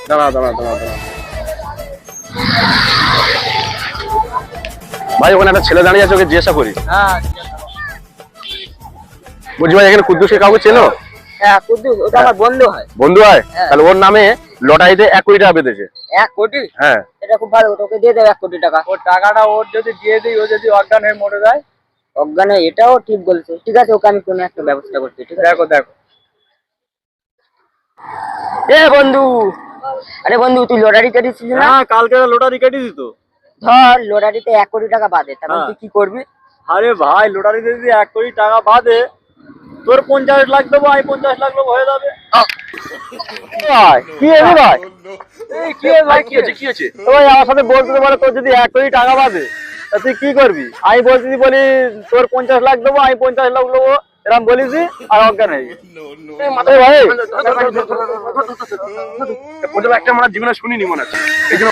দাঁড়া দাঁড়া দাঁড়া দাঁড়া ভাই, ওখানে একটা ছেলে দাঁড়িয়ে আছে, ওকে জিজ্ঞাসা করি। হ্যাঁ বলছি ভাই, এখানে কুদ্দুসকে কাউকে চেনো? হ্যাঁ, কুদ্দুস ওটা আমার বন্ধু হয়। বন্ধু হয়? হ্যাঁ। তাহলে ওর নামে লটারিতে 1 কোটি টাকা পেতেছে। 1 কোটি? হ্যাঁ। এটা খুব ভালো, তোকে দিয়ে দেবে 1 কোটি টাকা। ওর টাকাটা ওর যদি দিয়ে দিই, ও যদি অজ্ঞান হয়ে মরে যায়। অজ্ঞানে? এটাও ঠিক বলছে। ঠিক আছে, ওকে আমি কোনো একটা ব্যবস্থা করছি। ঠিক আছে, দেখো দেখো। এ বন্ধু, আরে বন্ধু, তুই লটারি কেটেছিস না? হ্যাঁ, কালকে লটারি কেটে দিত। ধর, লটারিতে 1 কোটি টাকা বাদে, তারপর হ্যাঁ। তুই কি করবি? আরে ভাই, লটারিতে যদি 1 কোটি টাকা বাদে, তোর 50 লাখ দেবো, আমি 50 লাখ দেবো, হয়ে যাবে। ভাই কি হয়েছে ভাই? এই কি হয়েছে ভাই, কি হয়েছে কি হয়েছে? ওই আমার সাথে বলতে পারে, তোর যদি 1 কোটি টাকা বাদে, তা তুই কি করবি? আমি বলতেছি, বলি তোর 50 লাখ দেবো, আমি 50 লাখ দেবো, এরকম বলিসি, আর অজ্ঞান হয়ে গেছি। মাথায় ভাই, একটা মানে জীবনে শুনিনি মনে হচ্ছে, এই জন্য